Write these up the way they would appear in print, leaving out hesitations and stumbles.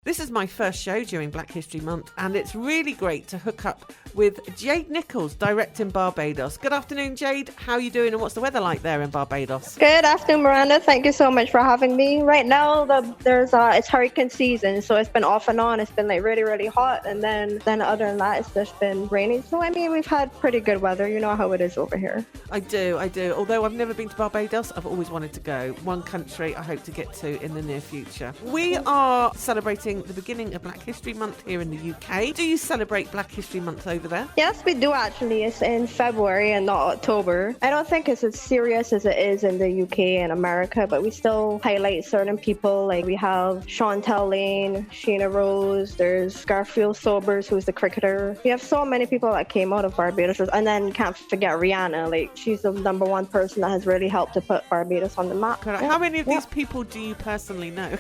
This is my first show during Black History Month, and it's really great to hook up with Jade Niccolls, direct in Barbados. Good afternoon, Jade. How are you doing, and what's the weather like there in Barbados? Good afternoon, Miranda. Thank you so much for having me. Right now, it's hurricane season, so it's been off and on. It's been like really, really hot, and then other than that, it's just been raining. So I mean, we've had pretty good weather. You know how it is over here. I do. Although I've never been to Barbados, I've always wanted to go. One country I hope to get to in the near future. We are celebrating the beginning of Black History Month here in the UK. Do you celebrate Black History Month over there? Yes, we do actually. It's in February and not October. I don't think it's as serious as it is in the UK and America, but we still highlight certain people. Like we have Chantel Lane, Sheena Rose, there's Garfield Sobers, who's the cricketer. We have so many people that came out of Barbados. And then can't forget Rihanna. Like she's the number one person that has really helped to put Barbados on the map. How many of these people do you personally know?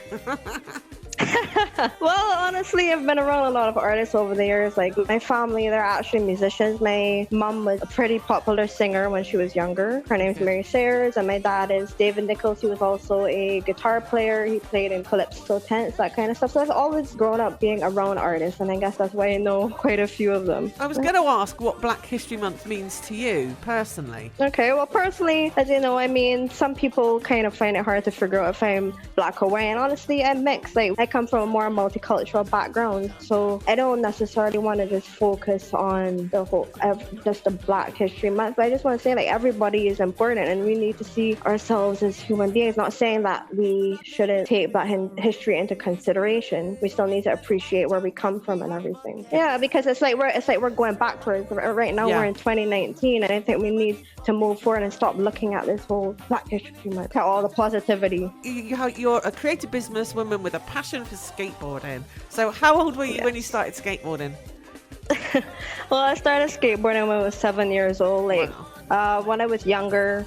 Well, honestly, I've been around a lot of artists over the years. Like my family, they're actually musicians. My mom was a pretty popular singer when she was younger. Her name's Mary Sayers, and my dad is David Niccolls. He was also a guitar player. He played in calypso tents, that kind of stuff. So I've always grown up being around artists, and I guess that's why I know quite a few of them. I was going to ask what Black History Month means to you personally. Okay, well, personally, as you know, I mean, some people kind of find it hard to figure out if I'm Black or white, and honestly, I'm mixed. Like I come from a more multicultural background, so I don't necessarily want to just focus on the whole just the Black History Month, but I just want to say like everybody is important and we need to see ourselves as human beings. Not saying that we shouldn't take Black history into consideration. We still need to appreciate where we come from and everything. Yeah, because it's like we're going backwards right now. We're in 2019, and I think we need to move forward and stop looking at this whole Black History Month, at all the positivity. You're a creative businesswoman with a passion for skateboarding. So how old were you when you started skateboarding? Well, I started skateboarding when I was 7 years old. Like when I was younger,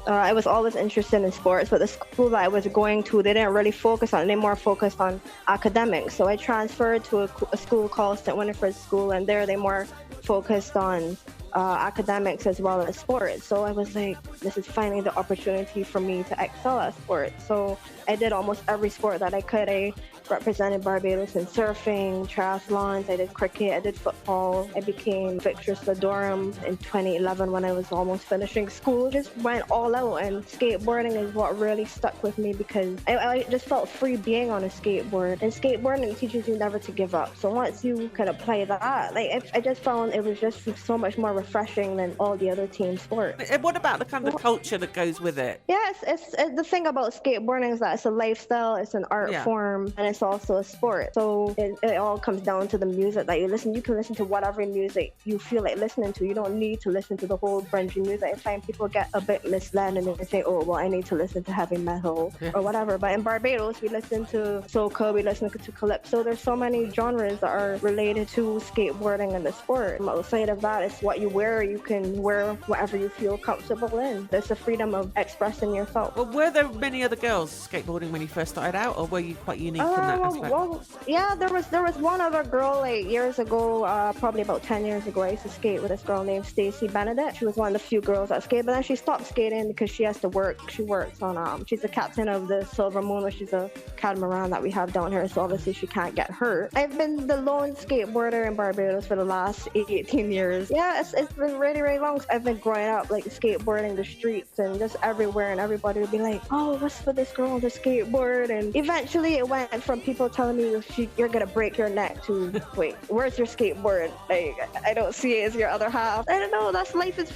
I was always interested in sports, but the school that I was going to, they didn't really focus on it. They more focused on academics. So I transferred to a school called St. Winifred's School, and there they more focused on academics as well as sports. So I was like, this is finally the opportunity for me to excel at sports. So I did almost every sport that I could. I represented Barbados in surfing, triathlons, I did cricket, I did football. I became Victress Ladorum in 2011 when I was almost finishing school. Just went all out, and skateboarding is what really stuck with me because I just felt free being on a skateboard. And skateboarding teaches you never to give up. So once you can apply that, like I just found it was just so much more refreshing than all the other team sports. And what about the kind of culture that goes with it? Yes, it's the thing about skateboarding is that it's a lifestyle, it's an art form, and it's also a sport. So it all comes down to the music that you listen. You can listen to whatever music you feel like listening to. You don't need to listen to the whole bunch of music. I find people get a bit misled and they say, oh, well, I need to listen to heavy metal or whatever. But in Barbados, we listen to soca, we listen to calypso. There's so many genres that are related to skateboarding and the sport. Outside of that, it's what you wear. You can wear whatever you feel comfortable in. There's the freedom of expressing yourself. Well, were there many other girls skateboarding when you first started out, or were you quite unique in that aspect? Well, yeah, there was one other girl like years ago, probably about 10 years ago. I used to skate with this girl named Stacy Benedict. She was one of the few girls that skate, but then she stopped skating because she has to work. She works on she's the captain of the Silver Moon, which is a catamaran that we have down here, so obviously she can't get hurt. I've been the lone skateboarder in Barbados for the last 18 years. Yeah, it's been really, really long. I've been growing up like skateboarding the streets and just everywhere, and everybody would be like, oh, what's for this girl to skateboard? And eventually it went from people telling me you're gonna break your neck to wait, where's your skateboard? Like, I don't see it as your other half. I don't know, that's life is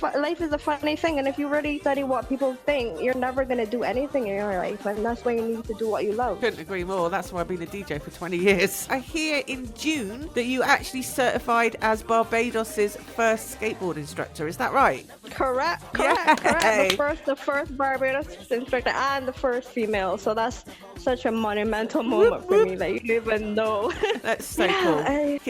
a funny thing, and if you really study what people think, you're never gonna do anything in your life, and that's why you need to do what you love. Couldn't agree more. That's why I've been a DJ for 20 years. I hear in June that you actually certified as Barbados's first skateboard instructor. Is that right? Correct. The first Barbados instructor and the first female. So that's such a monumental moment for me that you don't even know. That's so cool.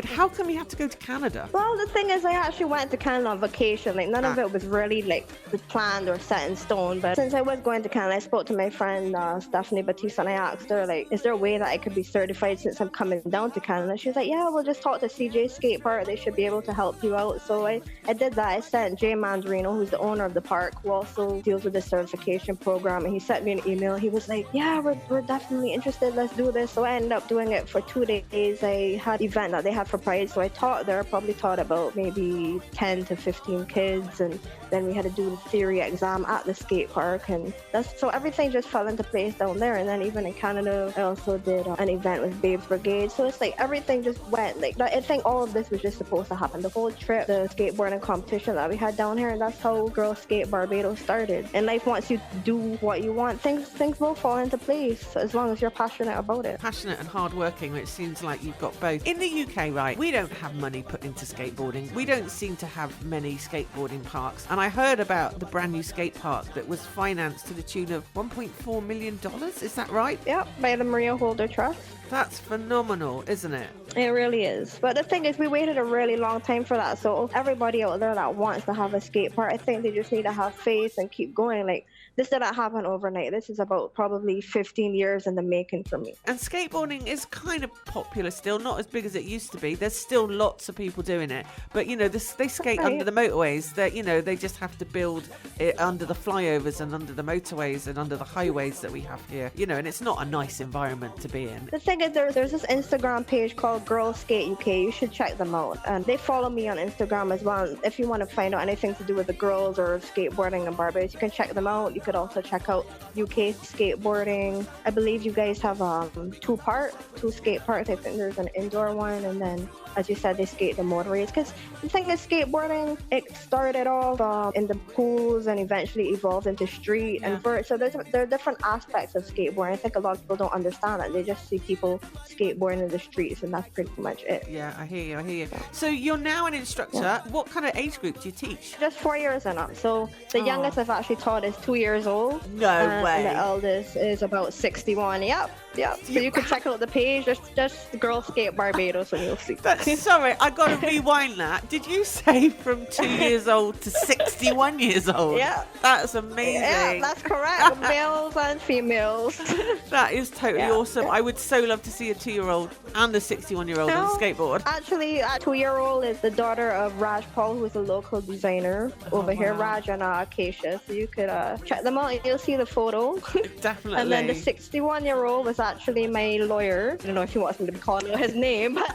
How come you have to go to Canada? Well, the thing is, I actually went to Canada on vacation. Like, none of it was really like planned or set in stone. But since I was going to Canada, I spoke to my friend Stephanie Batista, and I asked her, like, is there a way that I could be certified since I'm coming down to Canada? She was like, yeah, we'll just talk to CJ Skate Park. They should be able to help you out. So I did that. I sent Jay Mandarino, who's the owner of the park, who also deals with the certification program, and he sent me an email. He was like, yeah, we're definitely definitely interested. Let's do this. So I ended up doing it for 2 days. I had an event that they had for Pride. So I taught there, probably taught about maybe 10 to 15 kids. And then we had to do the theory exam at the skate park. And so everything just fell into place down there. And then even in Canada, I also did an event with Babes Brigade. So it's like everything just went. Like I think all of this was just supposed to happen. The whole trip, the skateboarding competition that we had down here, and that's how Girls Skate Barbados started. And life wants you to do what you want. Things will fall into place as long as you're passionate about it. Passionate and hardworking, which seems like you've got both. In the UK, right, we don't have money put into skateboarding. We don't seem to have many skateboarding parks. And I heard about the brand new skate park that was financed to the tune of $1.4 million. Is that right? Yep, by the Maria Holder Trust. That's phenomenal, isn't it? It really is. But the thing is, we waited a really long time for that. So everybody out there that wants to have a skate park, I think they just need to have faith and keep going. Like, this didn't happen overnight. This is about probably 15 years in the making for me. And skateboarding is kind of popular still, not as big as it used to be. There's still lots of people doing it. But, you know, they skate under the motorways. They just have to build it under the flyovers and under the motorways and under the highways that we have here. You know, and it's not a nice environment to be in. The thing is, there's this Instagram page called Girls Skate UK. You should check them out. And they follow me on Instagram as well. If you want to find out anything to do with the girls or skateboarding in Barbados, you can check them out. You could also check out UK Skateboarding. I believe you guys have two skate parks. I think there's an indoor one, and then, as you said, they skate the motorways. Because the thing is, skateboarding, it started off in the pools and eventually evolved into street and vert. So there are different aspects of skateboarding. I think a lot of people don't understand that. They just see people skateboarding in the streets, and that's pretty much it. Yeah, I hear you. So you're now an instructor. Yeah. What kind of age group do you teach? Just 4 years and up. So the youngest I've actually taught is 2 years old. No way. And the eldest is about 61. Yep. So you can check out the page, just Girls Skate Barbados, and you'll see. Sorry, I got to rewind that. Did you say from 2 years old to 61 years old? Yeah. That's amazing. Yeah, that's correct. Males and females. That is totally awesome. I would so love to see a 2-year-old and a 61-year-old on a skateboard. Actually, a 2-year-old is the daughter of Raj Paul, who is a local designer over here, Raj and Acacia. So you could check them out and you'll see the photo. Definitely. And then the 61-year-old was actually my lawyer. I don't know if he wants me to be calling out his name, but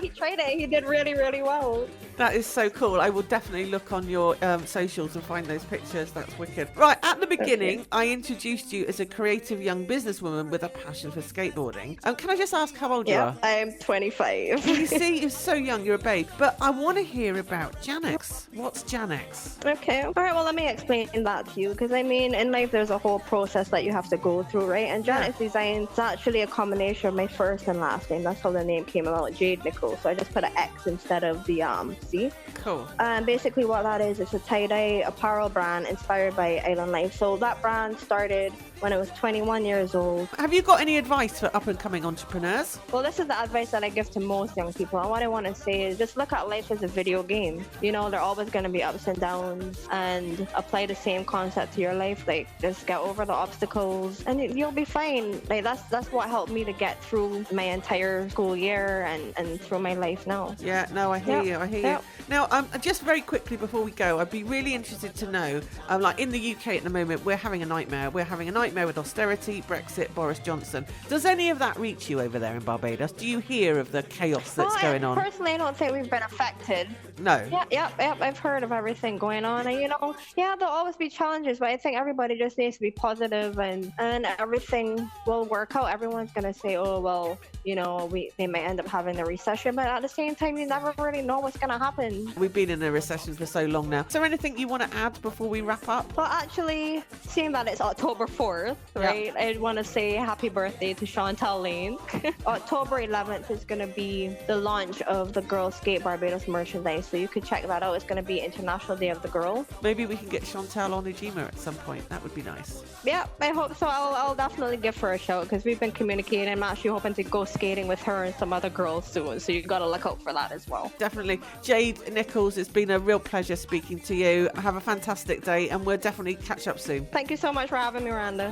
he tried it. He did really, really well. That is so cool. I will definitely look on your socials and find those pictures. That's wicked. Right, at the beginning, I introduced you as a creative young businesswoman with a passion for skateboarding. Can I just ask how old you are? I'm 25. You see, you're so young. You're a babe. But I want to hear about Janux. What's Janux? Okay. All right, well, let me explain that to you. Because, I mean, in life, there's a whole process that you have to go through, right? And Janux Design is actually a combination of my first and last name. That's how the name came about, Jade Niccolls. So I just put an X instead of the C. Cool. And basically what that is, it's a tie-dye apparel brand inspired by Island Life. So that brand started when I was 21 years old. Have you got any advice for up-and-coming entrepreneurs? Well, this is the advice that I give to most young people. And what I want to say is just look at life as a video game. You know, there are always going to be ups and downs, and apply the same concept to your life. Like, just get over the obstacles and you'll be fine. Like, that's what helped me to get through my entire school year and through my life now. Yeah, no, I hear you. Now, just very quickly before we go, I'd be really interested to know, like in the UK at the moment, we're having a nightmare. We're having a nightmare with austerity, Brexit, Boris Johnson. Does any of that reach you over there in Barbados? Do you hear of the chaos that's going on? Personally, I don't think we've been affected. No. Yeah, I've heard of everything going on. And, you know, there'll always be challenges, but I think everybody just needs to be positive and everything will work out. Everyone's going to say, oh, well, you know, they might end up having a recession, but at the same time, you never really know what's going to happen. We've been in a recession for so long now. Is there anything you want to add before we wrap up? Well, actually, seeing that it's October 4th, right, I'd want to say happy birthday to Chantal Lane. October 11th is going to be the launch of the Girls Skate Barbados merchandise, so you could check that out. It's going to be International Day of the Girl. Maybe we can get Chantal on Ujima at some point. That would be nice. Yeah, I hope so. I'll definitely give her a shout because we've been communicating. I'm actually hoping to go skating with her and some other girls soon, so you've got to look out for that as well. Definitely. Jade Niccolls, it's been a real pleasure speaking to you. Have a fantastic day and we'll definitely catch up soon. Thank you so much for having me, Miranda.